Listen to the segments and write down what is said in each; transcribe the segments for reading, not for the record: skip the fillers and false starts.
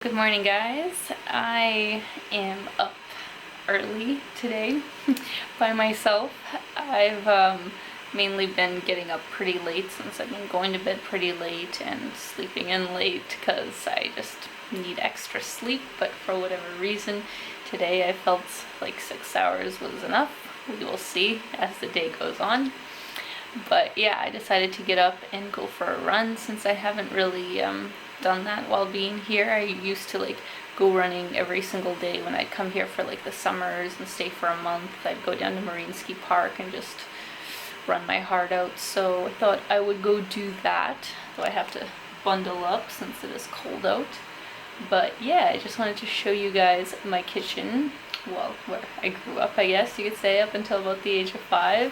Good morning, guys. I am up early today by myself. I've mainly been getting up pretty late since I've been going to bed pretty late and sleeping in late because I just need extra sleep, but for whatever reason today I felt like 6 hours was enough. We will see as the day goes on. But yeah, I decided to get up and go for a run since I haven't really done that while being here. I used to go running every single day when I'd come here for the summers and stay for a month. I'd go down to Marinsky Park and just run my heart out. So I thought I would go do that, though I have to bundle up since it is cold out. But yeah, I just wanted to show you guys my kitchen, well, where I grew up, I guess you could say, up until about the age of 5.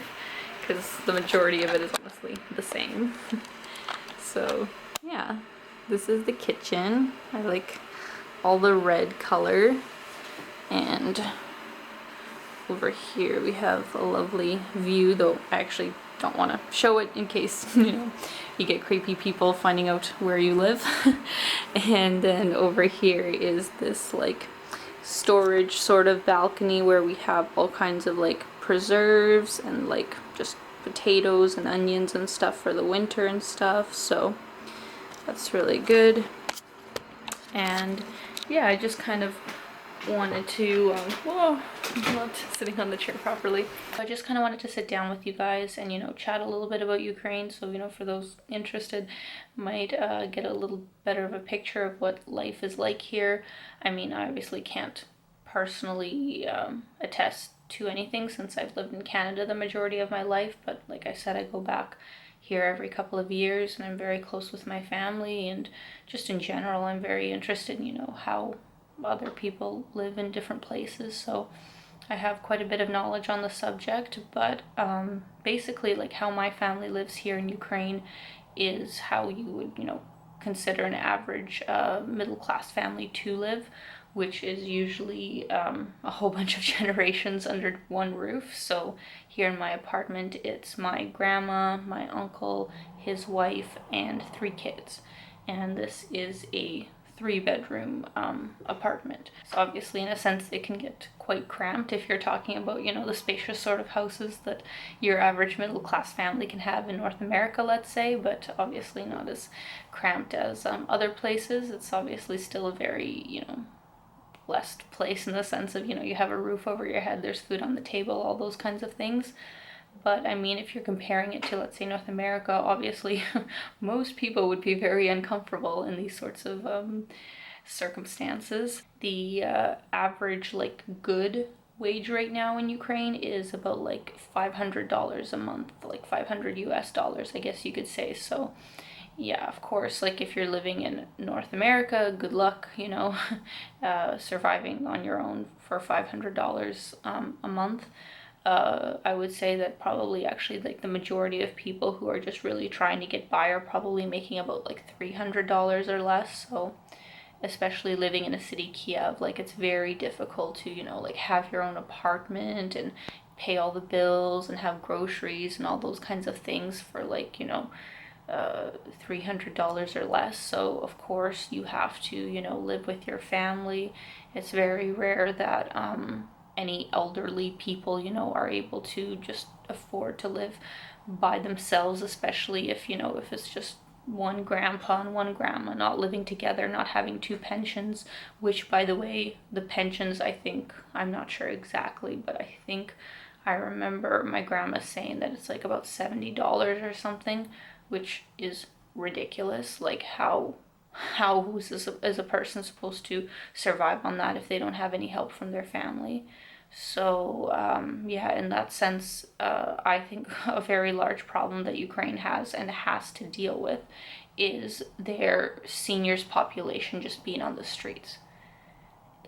Because the majority of it is honestly the same. So yeah, this is the kitchen. I like all the red color, and over here we have a lovely view, though I actually don't want to show it in case you get creepy people finding out where you live. And then over here is this storage sort of balcony where we have all kinds of preserves and just potatoes and onions and stuff for the winter and stuff, so that's really good. And yeah, I just kind of wanted to whoa, I'm not sitting on the chair properly. I just kind of wanted to sit down with you guys and chat a little bit about Ukraine, so for those interested might get a little better of a picture of what life is like here. I mean, I obviously can't personally attest to anything since I've lived in Canada the majority of my life, but like I said, I go back here every couple of years and I'm very close with my family, and just in general I'm very interested in how other people live in different places, so I have quite a bit of knowledge on the subject. But basically how my family lives here in Ukraine is how you would consider an average middle class family to live, which is usually a whole bunch of generations under one roof. So here in my apartment, it's my grandma, my uncle, his wife, and 3 kids. And this is a 3-bedroom apartment. So obviously, in a sense, it can get quite cramped if you're talking about, the spacious sort of houses that your average middle class family can have in North America, let's say, but obviously not as cramped as other places. It's obviously still a very, blessed place in the sense of, you have a roof over your head, there's food on the table, all those kinds of things. But I mean, if you're comparing it to, let's say, North America, obviously most people would be very uncomfortable in these sorts of circumstances. The average good wage right now in Ukraine is about $500 a month, 500 US dollars, I guess you could say. So yeah, of course, if you're living in North America, good luck, surviving on your own for $500 a month. I would say that probably actually the majority of people who are just really trying to get by are probably making about $300 or less. So especially living in a city, Kiev, it's very difficult to, have your own apartment and pay all the bills and have groceries and all those kinds of things for $300 or less. So of course you have to live with your family. It's very rare that any elderly people are able to just afford to live by themselves, especially if if it's just one grandpa and one grandma not living together, not having 2 pensions, which, by the way, the pensions, I think, I'm not sure exactly, but I think I remember my grandma saying that it's about $70 or something, which is ridiculous. How is a person supposed to survive on that if they don't have any help from their family? So yeah, in that sense, I think a very large problem that Ukraine has and has to deal with is their seniors population just being on the streets.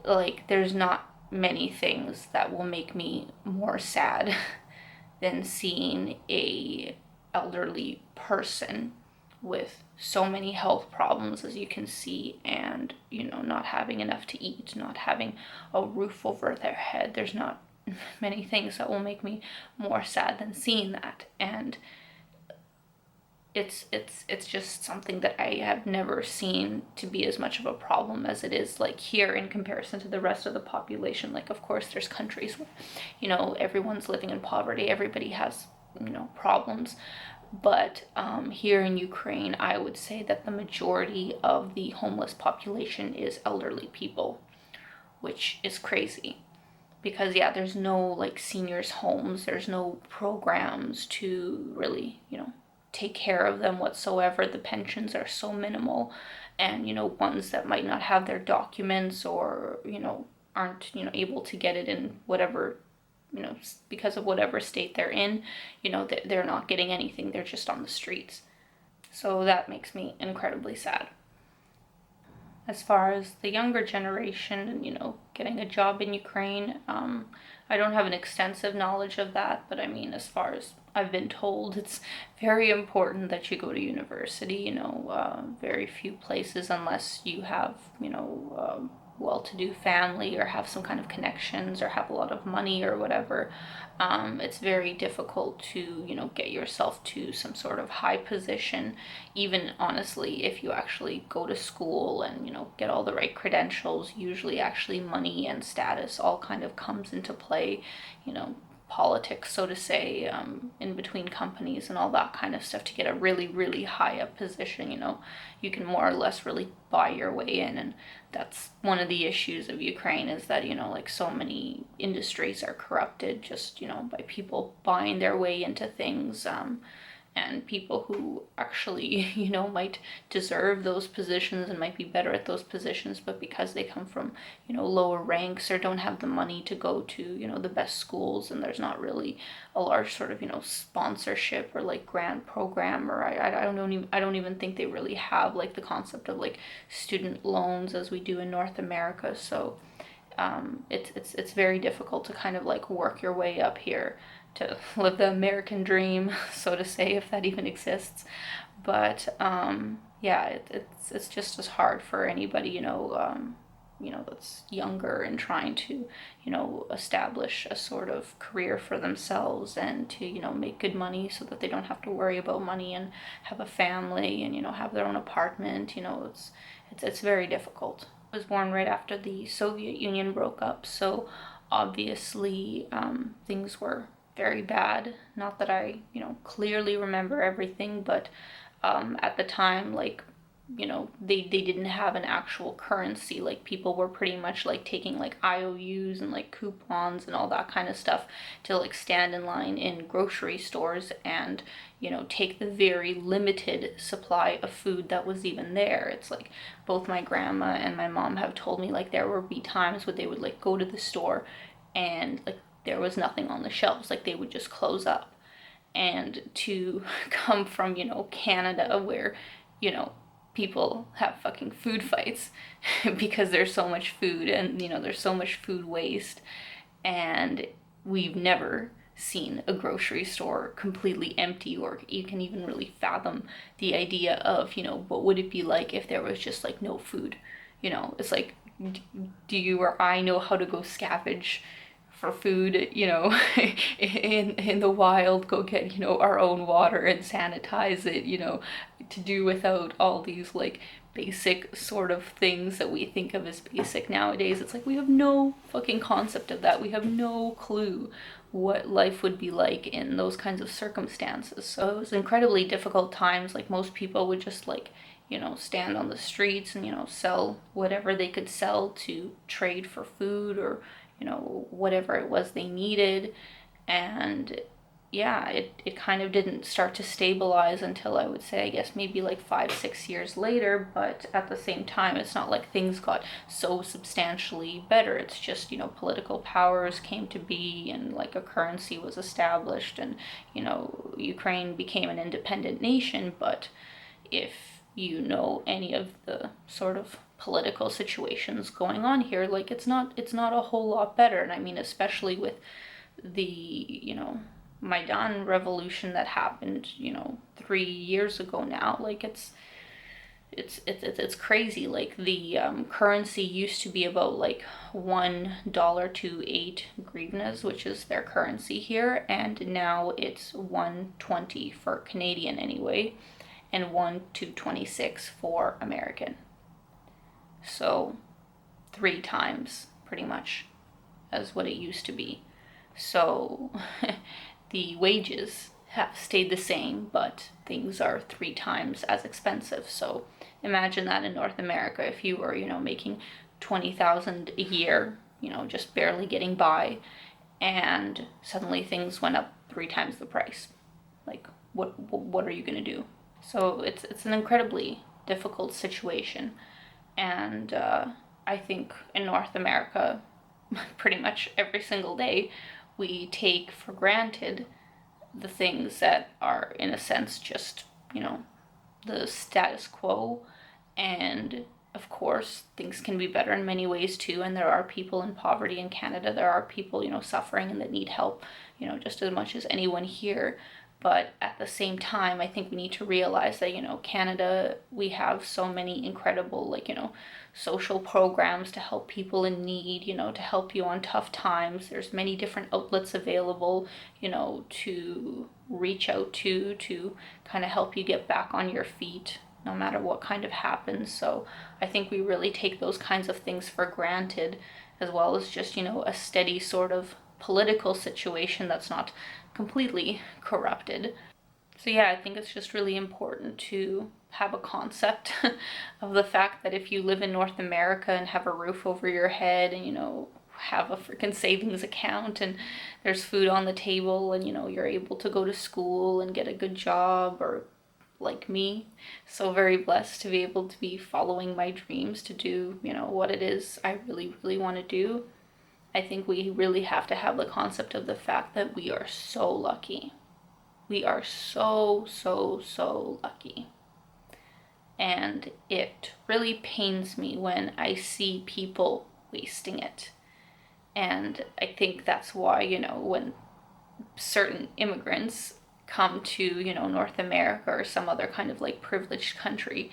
There's not many things that will make me more sad than seeing a elderly person with so many health problems, as you can see, and not having enough to eat, not having a roof over their head. There's not many things that will make me more sad than seeing that. And it's just something that I have never seen to be as much of a problem as it is like here in comparison to the rest of the population. Like, of course, there's countries where, everyone's living in poverty, everybody has, problems. But here in Ukraine, I would say that the majority of the homeless population is elderly people, which is crazy. Because, yeah, there's no like seniors' homes, there's no programs to really, take care of them whatsoever. The pensions are so minimal, and, ones that might not have their documents or, aren't, able to get it in whatever, because of whatever state they're in, they're not getting anything. They're just on the streets. So that makes me incredibly sad. As far as the younger generation and, getting a job in Ukraine, I don't have an extensive knowledge of that, but I mean, as far as I've been told, it's very important that you go to university. Very few places, unless you have, well-to-do family or have some kind of connections or have a lot of money or whatever, it's very difficult to, get yourself to some sort of high position. Even honestly, if you actually go to school and, get all the right credentials, usually actually money and status all kind of comes into play, you know, politics, so to say, in between companies and all that kind of stuff to get a really, really high up position. You can more or less really buy your way in. And that's one of the issues of Ukraine, is that, like so many industries are corrupted just, by people buying their way into things. And people who actually, might deserve those positions and might be better at those positions, but because they come from, lower ranks or don't have the money to go to, the best schools, and there's not really a large sort of, sponsorship or like grant program, or I don't even think they really have like the concept of like student loans as we do in North America. So it's very difficult to kind of like work your way up here to live the American dream, so to say, if that even exists. But yeah, it's just as hard for anybody, that's younger and trying to, establish a sort of career for themselves and to, make good money so that they don't have to worry about money and have a family and, have their own apartment. It's very difficult. I was born right after the Soviet Union broke up, so obviously things were very bad. Not that I, clearly remember everything, but at the time, like, they didn't have an actual currency. Like, people were pretty much like taking like IOUs and like coupons and all that kind of stuff to like stand in line in grocery stores and, take the very limited supply of food that was even there. It's like both my grandma and my mom have told me like there would be times where they would like go to the store and like there was nothing on the shelves. Like, they would just close up. And to come from, Canada, where, people have fucking food fights because there's so much food and, there's so much food waste. And we've never seen a grocery store completely empty, or you can even really fathom the idea of, what would it be like if there was just like no food? It's like, do you or I know how to go scavenge for food, in the wild, go get, our own water and sanitize it, to do without all these like basic sort of things that we think of as basic nowadays. It's like we have no fucking concept of that. We have no clue what life would be like in those kinds of circumstances. So it was incredibly difficult times. Like, most people would just like, stand on the streets and, sell whatever they could sell to trade for food or, whatever it was they needed. And yeah, it kind of didn't start to stabilize until, I would say, I guess maybe like 5-6 years later. But at the same time, it's not like things got so substantially better. It's just, political powers came to be and like a currency was established and, Ukraine became an independent nation. But if you know any of the sort of political situations going on here, like it's not a whole lot better. And I mean, especially with the, Maidan revolution that happened, 3 years ago now. Like, it's crazy. Like, the currency used to be about like $1 to 8 hryvnias, which is their currency here, and now it's 1.20 for Canadian anyway. and 1 to 26 for American. So 3 times pretty much as what it used to be. So the wages have stayed the same, but things are 3 times as expensive. So imagine that in North America, if you were, making 20,000 a year, just barely getting by, and suddenly things went up 3 times the price. Like, what are you gonna do? So it's an incredibly difficult situation, and I think in North America, pretty much every single day, we take for granted the things that are, in a sense, just, the status quo. And of course, things can be better in many ways too. And there are people in poverty in Canada. There are people, suffering and that need help, just as much as anyone here. But at the same time, I think we need to realize that, Canada, we have so many incredible, social programs to help people in need, to help you on tough times. There's many different outlets available, to reach out to kind of help you get back on your feet, no matter what kind of happens. So I think we really take those kinds of things for granted, as well as just, a steady sort of political situation that's not completely corrupted. So yeah, I think it's just really important to have a concept of the fact that if you live in North America and have a roof over your head and, have a freaking savings account and there's food on the table and, you're able to go to school and get a good job, or like me, so very blessed to be able to be following my dreams to do, what it is I really, really want to do. I think we really have to have the concept of the fact that we are so lucky. We are so, so, so lucky. And it really pains me when I see people wasting it. And I think that's why, when certain immigrants come to, North America or some other kind of privileged country,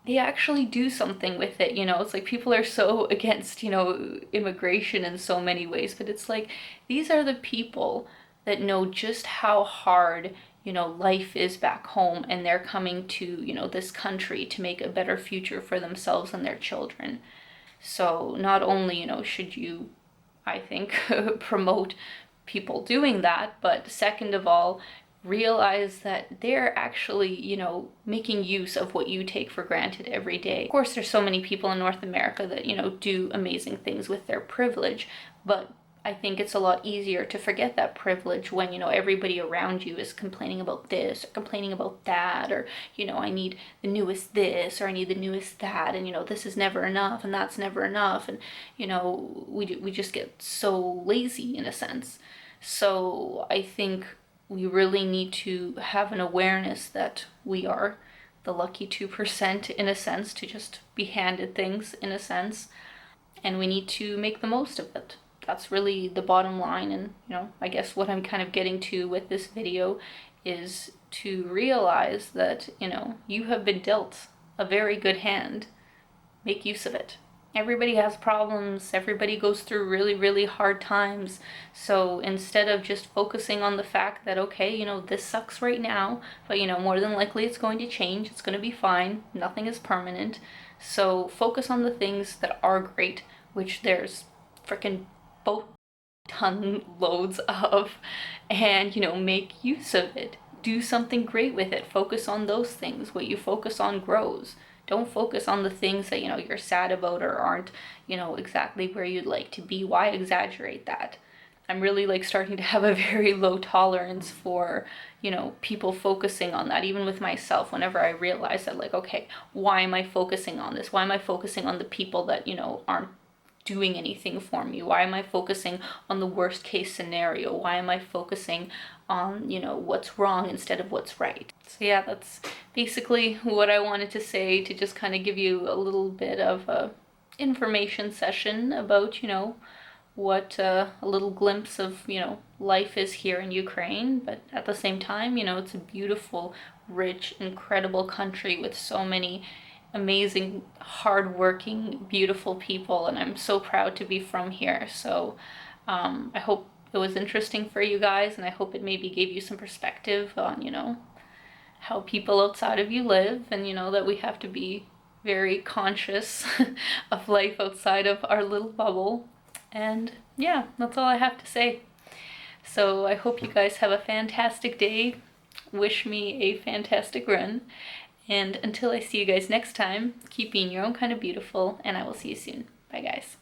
they actually do something with it. It's like people are so against, immigration in so many ways, but it's like these are the people that know just how hard, life is back home, and they're coming to, this country to make a better future for themselves and their children. So not only, should you, I think, promote people doing that, but second of all, realize that they're actually, making use of what you take for granted every day. Of course, there's so many people in North America that, do amazing things with their privilege, but I think it's a lot easier to forget that privilege when, everybody around you is complaining about this or complaining about that, or, I need the newest this or I need the newest that, and, this is never enough and that's never enough. And, we just get so lazy in a sense. So I think we really need to have an awareness that we are the lucky 2% in a sense, to just be handed things in a sense, and we need to make the most of it. That's really the bottom line. And, I guess what I'm kind of getting to with this video is to realize that, you have been dealt a very good hand. Make use of it. Everybody has problems. Everybody goes through really, really hard times. So instead of just focusing on the fact that, okay, this sucks right now, but, more than likely it's going to change. It's going to be fine. Nothing is permanent. So focus on the things that are great, which there's freaking boat ton loads of, and, make use of it. Do something great with it. Focus on those things. What you focus on grows. Don't focus on the things that, you're sad about or aren't, exactly where you'd like to be. Why exaggerate that? I'm really starting to have a very low tolerance for, people focusing on that, even with myself. Whenever I realize that, okay, why am I focusing on this? Why am I focusing on the people that, aren't doing anything for me? Why am I focusing on the worst case scenario? Why am I focusing on, what's wrong instead of what's right? So yeah, that's basically what I wanted to say, to just kind of give you a little bit of a information session about, what a little glimpse of, life is here in Ukraine. But at the same time, it's a beautiful, rich, incredible country with so many amazing, hardworking, beautiful people, and I'm so proud to be from here. So I hope it was interesting for you guys, and I hope it maybe gave you some perspective on, how people outside of you live, and you know that we have to be very conscious of life outside of our little bubble. And yeah, that's all I have to say. So I hope you guys have a fantastic day. Wish me a fantastic run. And until I see you guys next time, keep being your own kind of beautiful, and I will see you soon. Bye, guys.